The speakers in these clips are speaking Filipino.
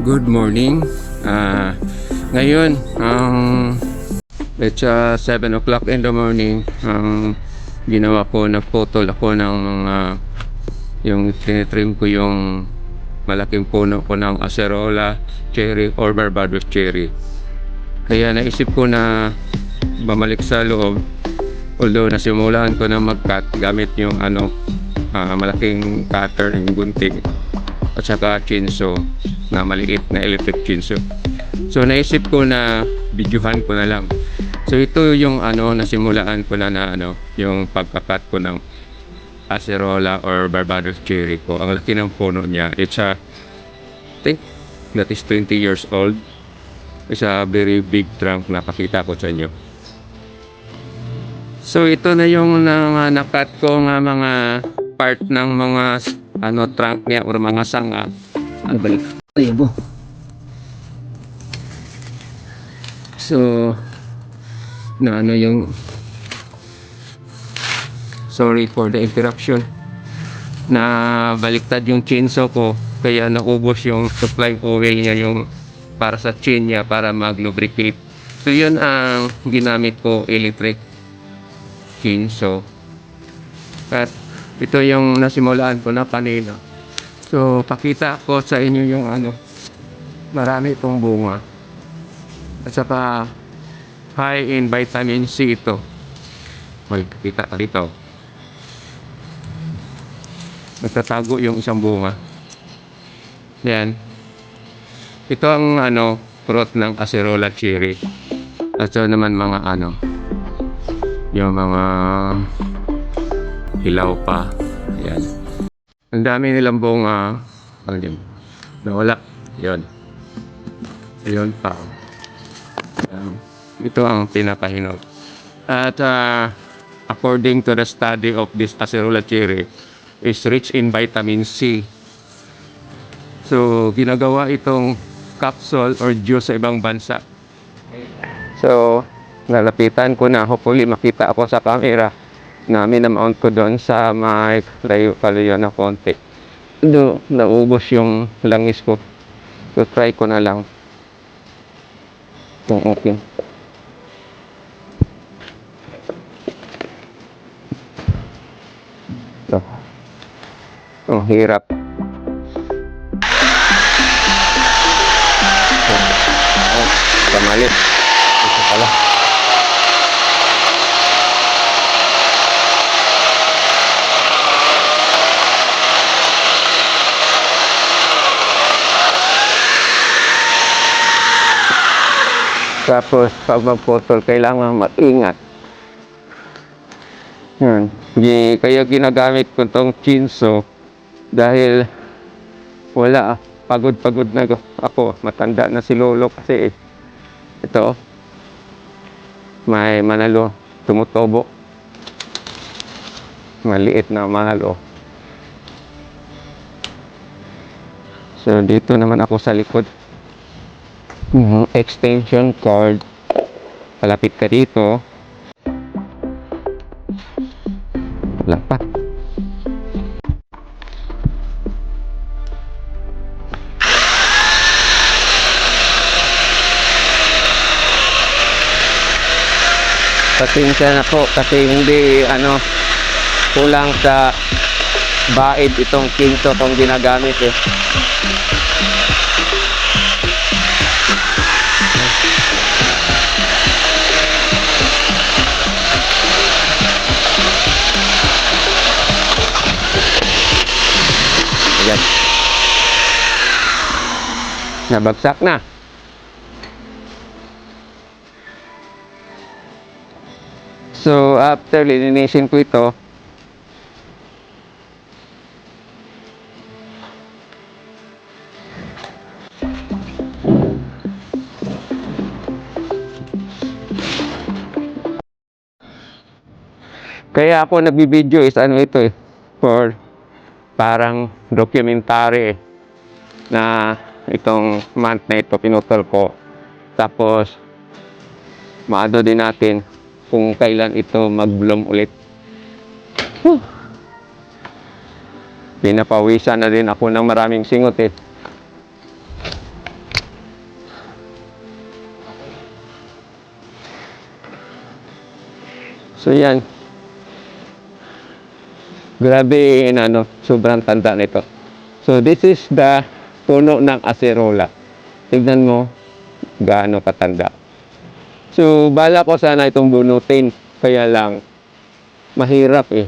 Good morning. Ngayon, it's 7 o'clock in the morning. Ginawa ko, nagpotol ako ng yung tinitrim ko yung malaking puno ko ng acerola cherry or Barbados cherry. Kaya naisip ko na bumalik sa loob. Although nasimulan ko na mag-cut gamit yung malaking cutter, yung gunting at saka chainsaw na maliit na electric chainsaw. So naisip ko na videohan ko na lang. So ito yung nasimulaan ko na yung pagkakat ko ng acerola or Barbados cherry ko. Ang laki ng puno niya. It's I think that is 20 years old. It's a very big trunk na pakita ko sa inyo. So ito na yung nakat ko nga mga part ng mga trunk niya or mga sanga. Balik. Ayun po. So yung sorry for the interruption. Na baliktad yung chainsaw ko kaya naubos yung supply oil niya yung para sa chain niya para mag-lubricate. So yun ang ginamit ko, electric chainsaw. At ito yung nasimulaan ko na kanina. So pakita ko sa inyo yung marami itong bunga. At saka high in vitamin C ito. May kita dito. Nagtatago yung isang bunga. Yan. Ito ang fruit ng acerola cherry. At so naman mga yung mga hilaw pa. Yan. Ang dami nilang bunga. Nawala. Yun. Yun pa. Ito ang pinakahinog. At according to the study of this acerola cherry, is rich in vitamin C. So, ginagawa itong capsule or juice sa ibang bansa. So, nalapitan ko na. Hopefully, makita ako sa camera na minamount ko doon sa may layo na konti. Do, naubos yung langis ko. So, try ko na lang. Itong okay. So, ang hirap. Kamalit. Ito pala. Tapos, pag magpotol, kailangan mag-ingat. Yan. Kaya ginagamit ko itong chainsaw dahil wala pagod na ako. Matanda na si lolo kasi ito may manalo tumutubo, maliit na manalo. So dito naman ako sa likod, extension cord. Palapit ka dito. Wala pa. Pasensya na po kasi hindi kulang sa baid itong chainsaw kong ginagamit eh. Ayan. Nabagsak na. So, after lilinisin ko ito, kaya ako nagbibideo is ito for parang documentary na itong month na ito pinutol ko. Tapos, maano din natin kung kailan ito mag-bloom ulit. Pinapawisan na din ako ng maraming singot eh. So yan. Grabe ano, sobrang tanda nito. So this is the puno ng acerola. Tignan mo gaano katanda. So bala ko sana itong bunutin. Kaya lang mahirap eh.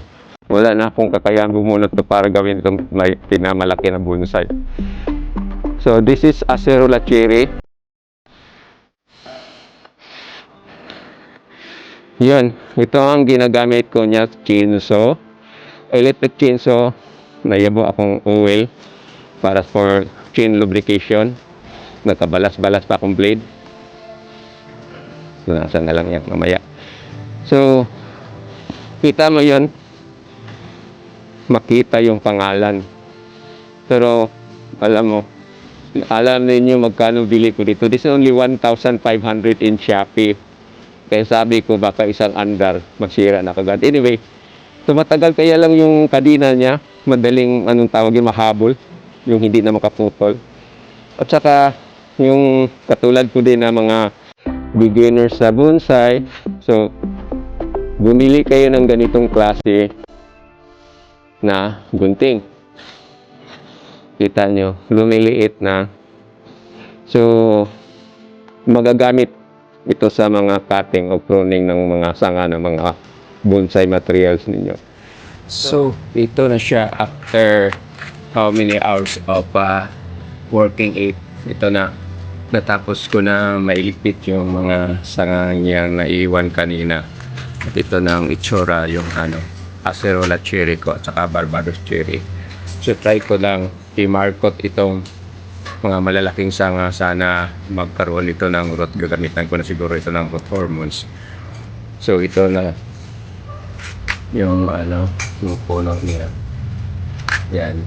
Wala na akong kakayahang bumunot to para gawin itong may pinamalaki na bonsai. So this is acerola cherry. Yun, ito ang ginagamit ko niya, chainsaw. Electric chainsaw. Nayabo akong oil para for chain lubrication. Nakabalas-balas pa akong blade. So nasa na lang yan mamaya. So kita mo yun, makita yung pangalan. Pero alam ninyo magkano bili ko dito. This is only 1,500 in Shopee. Kaya sabi ko baka isang andar magsira na kagad. Anyway, so matagal kaya lang yung kadina niya. Madaling anong tawag yun, mahabol. Yung hindi na makaputol. At saka yung katulad ko din na mga beginners sa bonsai. So bumili kayo ng ganitong klase na gunting. Kita nyo, lumiliit na. So magagamit ito sa mga cutting o pruning ng mga sanga ng mga bonsai materials ninyo. So ito na siya after how many hours of working it. Ito na, natapos ko na mailigpit yung mga sanga niyang naiwan kanina. At ito na ang itsura yung acerola cherry ko at saka Barbados cherry. So try ko lang i-markot itong mga malalaking sanga, sana magkaroon ito ng root. Gagamitan ko na siguro ito ng root hormones. So ito na yung yung puno niya. Yan.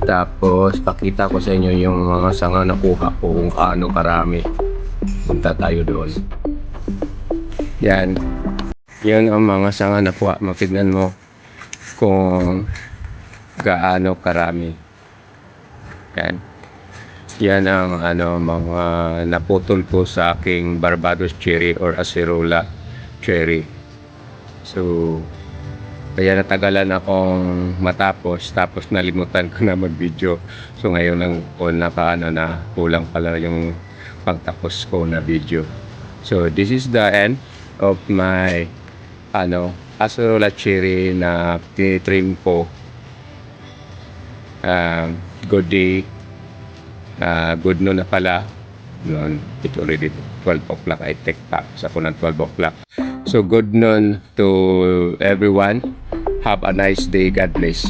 Tapos pakita ko sa inyo yung mga sanga na kuha ko kung kaano karami. Punta tayo doon. Yan. Yan ang mga sanga na kuha. Matignan mo kung gaano karami. Yan. Yan ang mga naputol ko sa aking Barbados cherry or acerola cherry. So kaya natagalan akong matapos, tapos nalimutan ko na mag-video. So ngayon lang po na kulang pala yung pagtapos ko na video. So this is the end of my acerola cherry na tinitrim ko. Good day. Good noon na pala. It's already 12 o'clock. I take tax ako ng 12 o'clock. So good noon to everyone. Have a nice day. God bless.